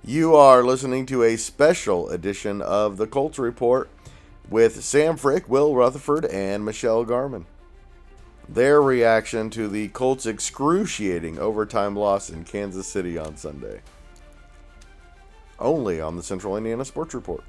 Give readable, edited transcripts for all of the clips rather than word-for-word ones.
You are listening to a special edition of the Colts Report with Sam Frick, Will Rutherford, and Michelle Garmon. Their reaction to the Colts' excruciating overtime loss in Kansas City on Sunday. Only on the Central Indiana Sports Report.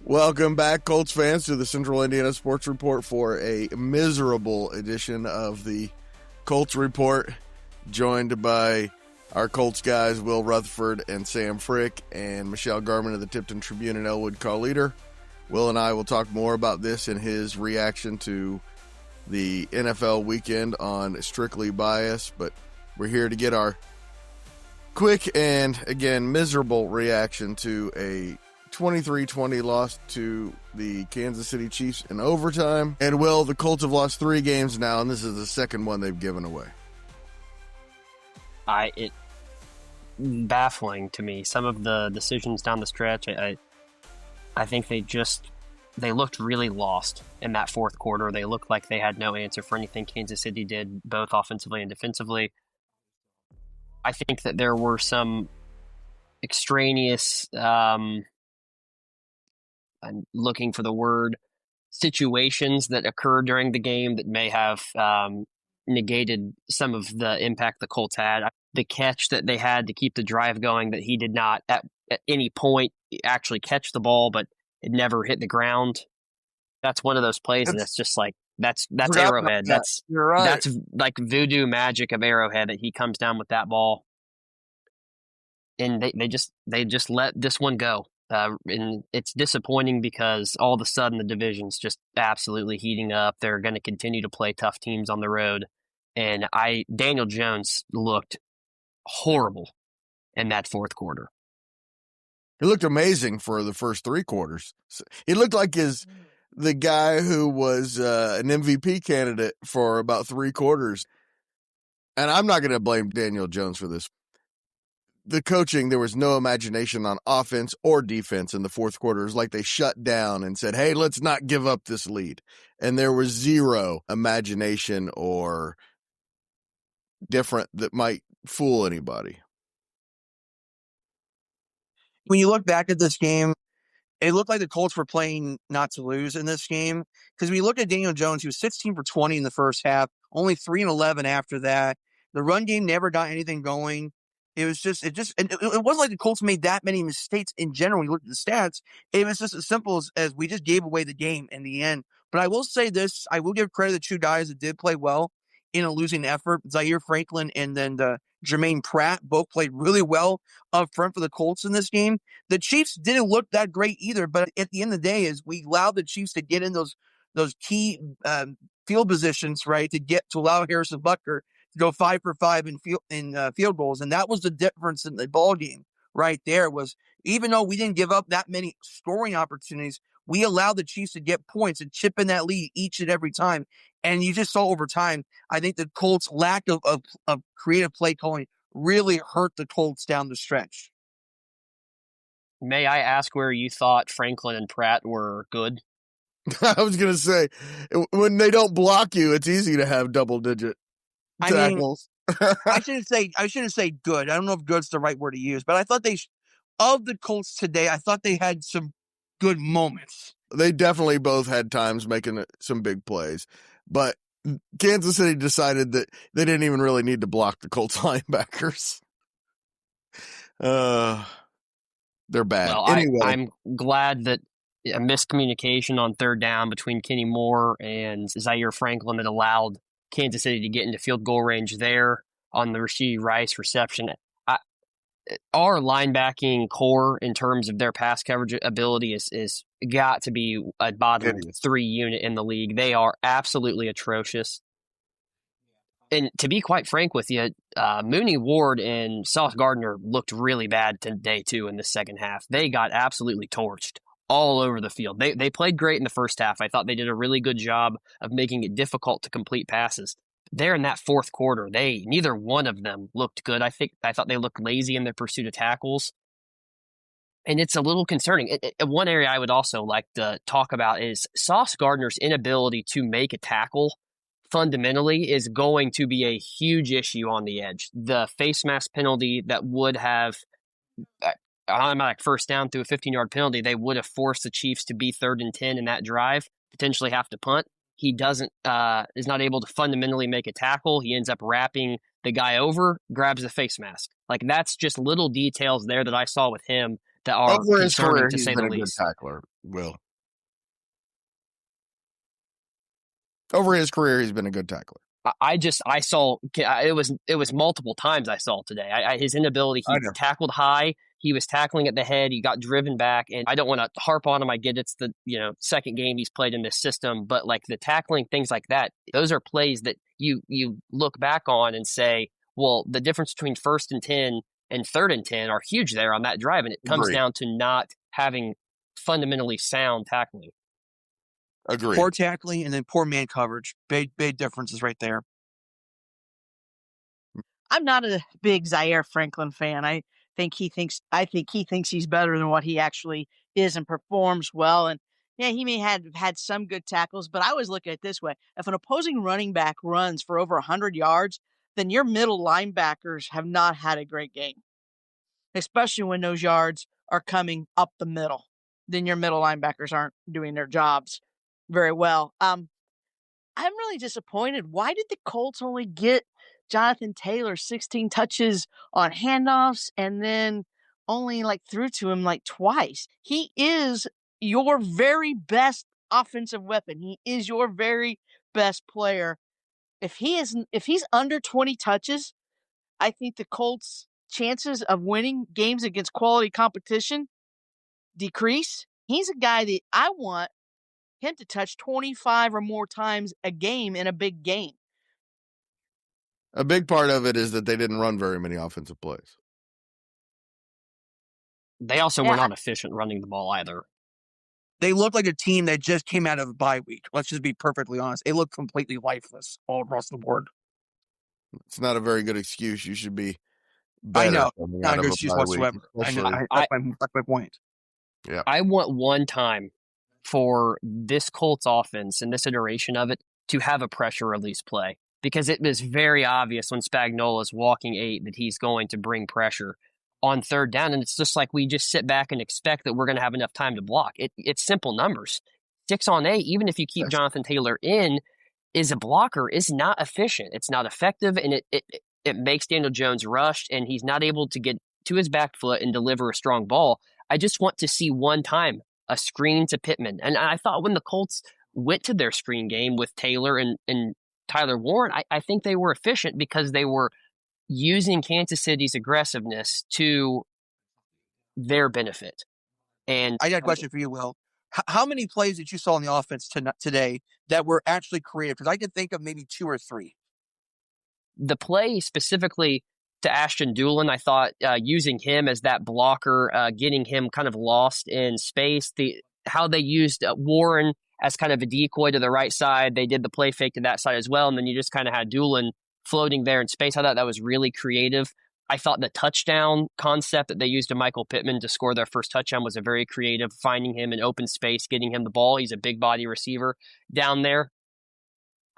Welcome back, Colts fans, to the Central Indiana Sports Report for a miserable edition of the Colts Report, joined by our Colts guys, Will Rutherford and Sam Frick, and Michelle Garmon of the Tipton Tribune and Elwood Call Leader. Will and I will talk more about this in his reaction to the NFL weekend on Strictly Bias, but we're here to get our quick and, again, miserable reaction to a 23-20 loss to the Kansas City Chiefs in overtime. And Will, the Colts have lost 3 games now, and this is the second one they've given away. It baffling to me. Some of the decisions down the stretch, I think they looked really lost in that fourth quarter. They looked like they had no answer for anything Kansas City did, both offensively and defensively. I think that there were some extraneous, I'm looking for the word, situations that occurred during the game that may have negated some of the impact the Colts had. The catch that they had to keep the drive going, that he did not at any point actually catch the ball, but it never hit the ground. That's one of those plays, and it's just like that's Arrowhead. You're right. That's like voodoo magic of Arrowhead, that he comes down with that ball, and they just let this one go. And it's disappointing because all of a sudden the division's just absolutely heating up. They're going to continue to play tough teams on the road. And Daniel Jones looked horrible in that fourth quarter. He looked amazing for the first 3 quarters. He looked like the guy who was an MVP candidate for about 3 quarters. And I'm not going to blame Daniel Jones for this. The coaching, there was no imagination on offense or defense in the fourth quarter. It was like they shut down and said, hey, let's not give up this lead. And there was zero imagination or different that might fool anybody. When you look back at this game, it looked like the Colts were playing not to lose in this game. Because when you look at Daniel Jones, he was 16 for 20 in the first half, only 3 and 11 after that. The run game never got anything going. It wasn't like the Colts made that many mistakes in general. When you look at the stats, it was just as simple as we just gave away the game in the end. But I will say this, I will give credit to 2 guys that did play well in a losing effort. Zaire Franklin and then Jermaine Pratt both played really well up front for the Colts in this game. The Chiefs didn't look that great either, but at the end of the day, is we allowed the Chiefs to get in those key field positions, right, to allow Harrison Butker to go 5 for 5 in field goals. And that was the difference in the ball game right there. Was even though we didn't give up that many scoring opportunities, we allowed the Chiefs to get points and chip in that lead each and every time. And you just saw over time, I think the Colts' lack of creative play calling really hurt the Colts down the stretch. May I ask where you thought Franklin and Pratt were good? I was going to say, when they don't block you, it's easy to have double-digit tackles. I shouldn't say good. I don't know if good's the right word to use, but I thought of the Colts today, I thought they had some good moments. They definitely both had times making some big plays, but Kansas City decided that they didn't even really need to block the Colts linebackers. They're bad. Well, anyway. I'm glad that a miscommunication on third down between Kenny Moore and Zaire Franklin that allowed Kansas City to get into field goal range there on the Rashee Rice reception. Our linebacking core in terms of their pass coverage ability is got to be a bottom 3 unit in the league. They are absolutely atrocious. And to be quite frank with you, Mooney Ward and Sauce Gardner looked really bad today too in the second half. They got absolutely torched all over the field. They played great in the first half. I thought they did a really good job of making it difficult to complete passes. There in that fourth quarter, neither one of them looked good. I thought they looked lazy in their pursuit of tackles. And it's a little concerning. One area I would also like to talk about is Sauce Gardner's inability to make a tackle fundamentally is going to be a huge issue on the edge. The face mask penalty that would have automatic first down through a 15-yard penalty, they would have forced the Chiefs to be 3rd and 10 in that drive, potentially have to punt. He is not able to fundamentally make a tackle. He ends up wrapping the guy over, grabs the face mask. Like, that's just little details there that I saw with him that are over his concerning, career, to he's say been the a good least. tackler, Will. Over his career, he's been a good tackler. I saw it was multiple times I saw today. His inability, he tackled high, he was tackling at the head, he got driven back, and I don't want to harp on him. I get it's the second game he's played in this system, but like the tackling, things like that, those are plays that you look back on and say, well, the difference between 1st and 10 and 3rd and 10 are huge there on that drive, and it comes down to not having fundamentally sound tackling. Agreed. Poor tackling and then poor man coverage. Big differences right there. I'm not a big Zaire Franklin fan. I think he thinks he's better than what he actually is and performs well. And yeah, he may have had some good tackles, but I always look at it this way. If an opposing running back runs for over 100 yards, then your middle linebackers have not had a great game, especially when those yards are coming up the middle. Then your middle linebackers aren't doing their jobs very well. I'm really disappointed. Why did the Colts only get Jonathan Taylor 16 touches on handoffs and then only threw to him twice? He is your very best offensive weapon. He is your very best player. If he's under 20 touches, I think the Colts' chances of winning games against quality competition decrease. He's a guy that I want him to touch 25 or more times a game in a big game. A big part of it is that they didn't run very many offensive plays. They also were not efficient running the ball either. They look like a team that just came out of a bye week. Let's just be perfectly honest. They look completely lifeless all across the board. It's not a very good excuse. You should be better. I know. Not a good excuse whatsoever. I know. That's my point. Yeah. I want one time for this Colts offense and this iteration of it to have a pressure release play, because it was very obvious when Spagnuolo's walking 8 that he's going to bring pressure on 3rd down. And it's just like we just sit back and expect that we're going to have enough time to block. It's simple numbers. 6 on 8, even if you keep Jonathan Taylor in, is a blocker, is not efficient. It's not effective, and it makes Daniel Jones rushed, and he's not able to get to his back foot and deliver a strong ball. I just want to see one time a screen to Pittman. And I thought when the Colts went to their screen game with Taylor and Tyler Warren, I think they were efficient because they were using Kansas City's aggressiveness to their benefit. And I got a question for you, Will. How many plays that you saw in the offense today that were actually creative? Because I can think of maybe 2 or 3. The play specifically to Ashton Doolin, I thought using him as that blocker, getting him kind of lost in space, how they used Warren as kind of a decoy to the right side. They did the play fake to that side as well, and then you just kind of had Doolin floating there in space. I thought that was really creative. I thought the touchdown concept that they used to Michael Pittman to score their first touchdown was a very creative, finding him in open space, getting him the ball. He's a big body receiver down there.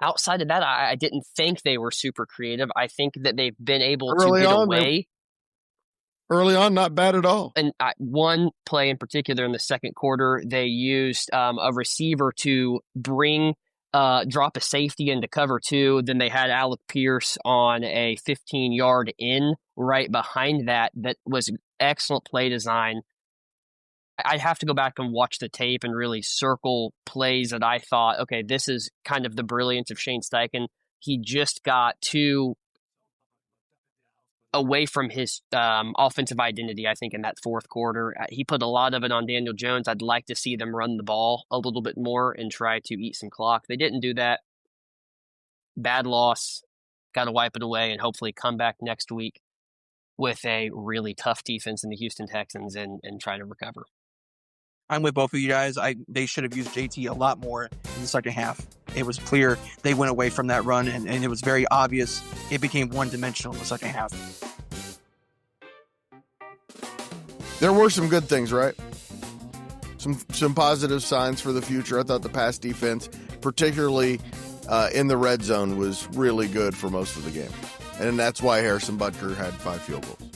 Outside of that, I didn't think they were super creative. I think that they've been able to get away. Early on, not bad at all. And one play in particular in the second quarter, they used a receiver to drop a safety into cover 2. Then they had Alec Pierce on a 15-yard in right behind that. That was excellent play design. I'd have to go back and watch the tape and really circle plays that I thought, okay, this is kind of the brilliance of Shane Steichen. He just got too away from his offensive identity, I think, in that fourth quarter. He put a lot of it on Daniel Jones. I'd like to see them run the ball a little bit more and try to eat some clock. They didn't do that. Bad loss. Got to wipe it away and hopefully come back next week with a really tough defense in the Houston Texans and try to recover. I'm with both of you guys. They should have used JT a lot more in the second half. It was clear they went away from that run, and it was very obvious it became one-dimensional in the second half. there were some good things, right? Some positive signs for the future. I thought the pass defense, particularly in the red zone, was really good for most of the game. And that's why Harrison Butker had 5 field goals.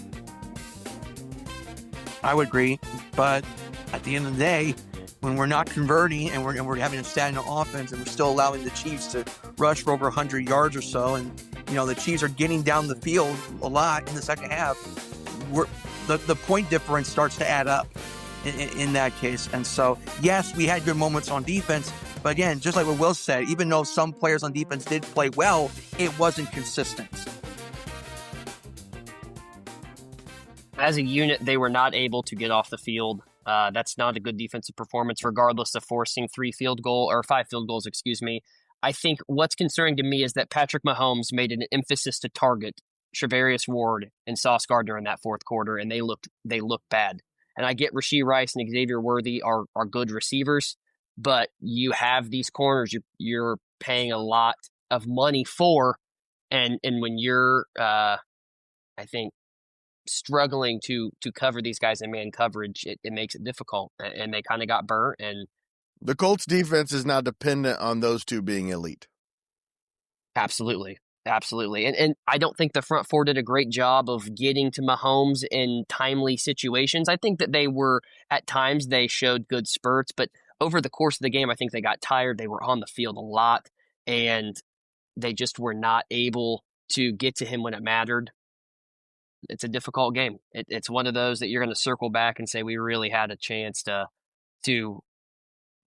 I would agree, but at the end of the day, when we're not converting and we're having a stagnant offense and we're still allowing the Chiefs to rush for over 100 yards or so, and the Chiefs are getting down the field a lot in the second half, the point difference starts to add up in that case. And so, yes, we had good moments on defense, but again, just like what Will said, even though some players on defense did play well, it wasn't consistent. As a unit, they were not able to get off the field. That's not a good defensive performance, regardless of forcing 5 field goals, I think what's concerning to me is that Patrick Mahomes made an emphasis to target Charvarius Ward and Sauce Gardner in that fourth quarter, and they looked bad. And I get Rashee Rice and Xavier Worthy are good receivers, but you have these corners you're paying a lot of money for, and when you're, I think, struggling to cover these guys in man coverage, it makes it difficult, and they kind of got burnt. And the Colts defense is now dependent on those two being elite. Absolutely. And I don't think the front four did a great job of getting to Mahomes in timely situations. I think that at times they showed good spurts, but over the course of the game, I think they got tired. They were on the field a lot, and they just were not able to get to him when it mattered. It's a difficult game. It's one of those that you're going to circle back and say we really had a chance to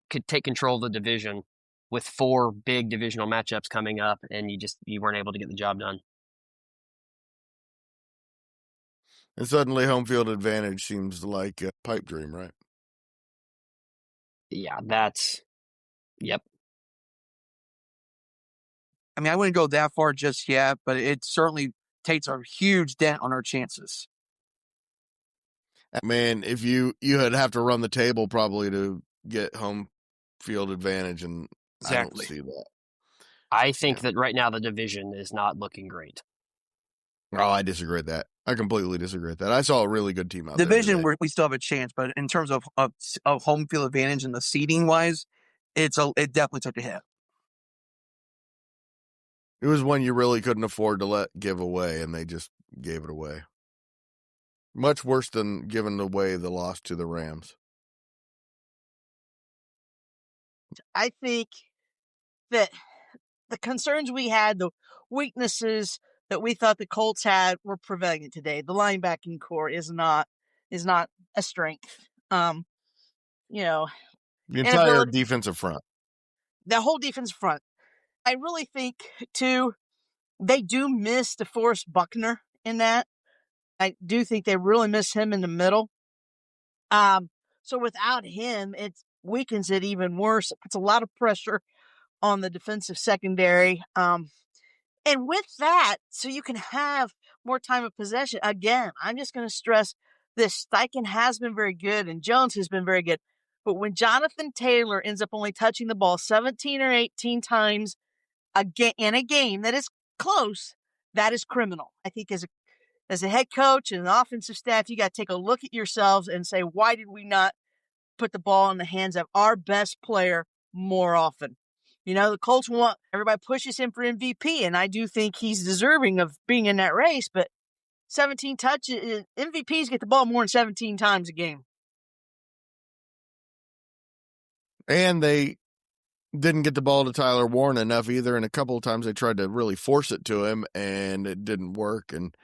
could take control of the division with 4 big divisional matchups coming up, and you weren't able to get the job done. And suddenly home field advantage seems like a pipe dream, right? Yeah, yep. I mean, I wouldn't go that far just yet, but it certainly takes a huge dent on our chances. Man, if you'd have to run the table probably to get home field advantage, and exactly. I don't see that. I think that right now the division is not looking great. Oh, I disagree with that. I completely disagree with that. I saw a really good team out there. Division, we still have a chance, but in terms of home field advantage and the seeding wise, it definitely took a hit. It was one you really couldn't afford to give away, and they just gave it away. Much worse than giving away the loss to the Rams. I think that the concerns we had, the weaknesses that we thought the Colts had, were prevalent today. The linebacking core is not a strength. The entire defensive front. The whole defensive front. I really think, too, they do miss DeForest Buckner in that. I do think they really miss him in the middle. So without him, it weakens it even worse. It puts a lot of pressure on the defensive secondary. And with that, so you can have more time of possession. Again, I'm just going to stress this. Steichen has been very good, and Jones has been very good. But when Jonathan Taylor ends up only touching the ball 17 or 18 times in a game that is close, that is criminal. I think as a head coach and an offensive staff, you got to take a look at yourselves and say, why did we not put the ball in the hands of our best player more often? The Colts everybody pushes him for MVP, and I do think he's deserving of being in that race, but 17 touches, MVPs get the ball more than 17 times a game. And they didn't get the ball to Tyler Warren enough either, and a couple of times they tried to really force it to him, and it didn't work. And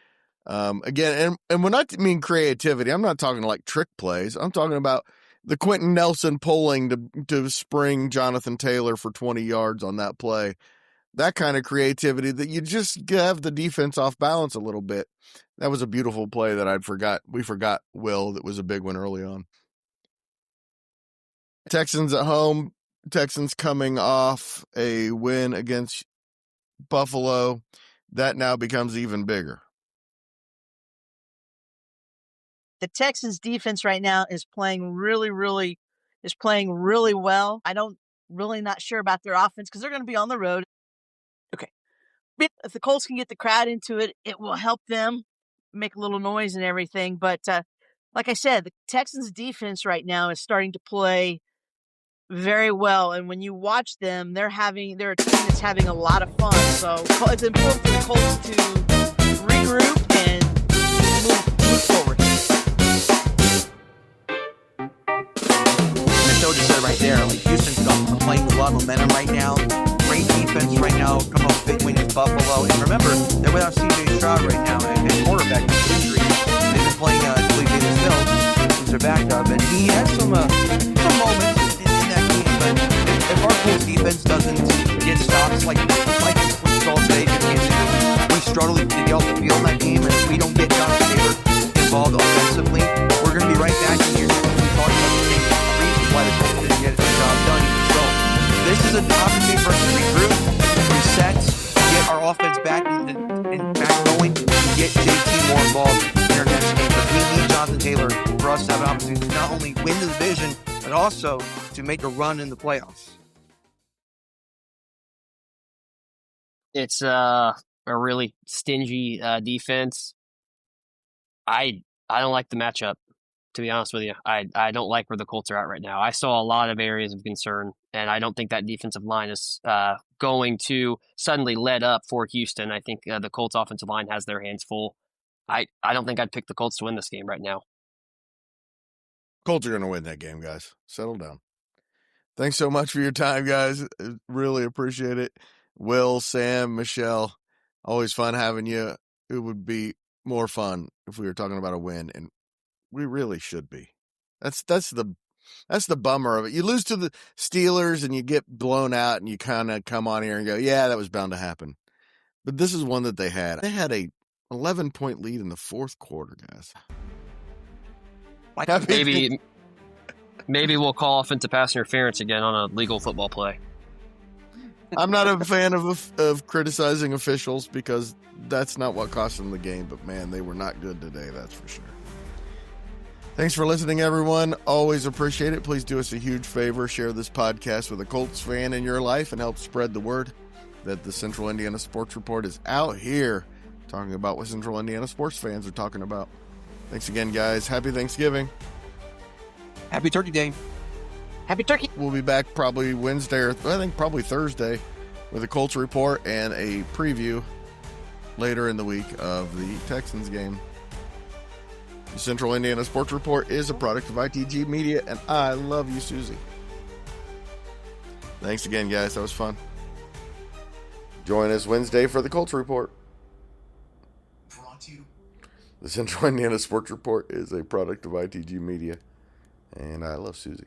again, and when I mean creativity, I'm not talking like trick plays. I'm talking about the Quentin Nelson pulling to spring Jonathan Taylor for 20 yards on that play. That kind of creativity that you just have the defense off balance a little bit. That was a beautiful play that we forgot, Will, that was a big one early on. Texans at home. Texans coming off a win against Buffalo. That now becomes even bigger. The Texans defense right now is playing really well. I don't really not sure about their offense because they're going to be on the road. Okay. But if the Colts can get the crowd into it, it will help them make a little noise and everything. But like I said, the Texans defense right now is starting to play very well, and when you watch them, they're a team that's having a lot of fun. So it's important for the Colts to regroup and move forward. Michelle just said right there, like Houston's playing with a lot of momentum right now. Great defense right now, come up big win in Buffalo. And remember, they're without C.J. Stroud right now, and quarterback injury. They've been playing, I believe, Davis Mills, who's their backup, and he had some moments in that game. But if our Colts defense doesn't get stops like we saw today, we struggle to get off the field in that game, and if we don't get Jonathan Taylor involved offensively, we're going to be right back in here. We talked about the same reasons why the Colts didn't get the job done. So this is an opportunity for us to regroup, reset, get our offense back back going, and get JT more involved in our next game. But we need Jonathan Taylor for us to have an opportunity to not only win the division, but also to make a run in the playoffs. It's a really stingy defense. I don't like the matchup, to be honest with you. I don't like where the Colts are at right now. I saw a lot of areas of concern, and I don't think that defensive line is going to suddenly let up for Houston. I think the Colts offensive line has their hands full. I don't think I'd pick the Colts to win this game right now. Colts are going to win that game, guys. Settle down. Thanks so much for your time, guys. Really appreciate it. Will, Sam, Michelle, always fun having you. It would be more fun if we were talking about a win, and we really should be. That's the bummer of it. You lose to the Steelers and you get blown out, and you kind of come on here and go, yeah, that was bound to happen. But this is one that they had. They had a 11-point lead in the fourth quarter, guys. Maybe we'll call offensive pass interference again on a legal football play. I'm not a fan of criticizing officials because that's not what cost them the game. But, man, they were not good today, that's for sure. Thanks for listening, everyone. Always appreciate it. Please do us a huge favor. Share this podcast with a Colts fan in your life and help spread the word that the Central Indiana Sports Report is out here talking about what Central Indiana sports fans are talking about. Thanks again, guys. Happy Thanksgiving. Happy Turkey Day. Happy Turkey. We'll be back probably Wednesday or I think probably Thursday with a Colts report and a preview later in the week of the Texans game. The Central Indiana Sports Report is a product of ITG Media, and I love you, Susie. Thanks again, guys. That was fun. Join us Wednesday for the Colts report. The Central Indiana Sports Report is a product of ITG Media, and I love Susie.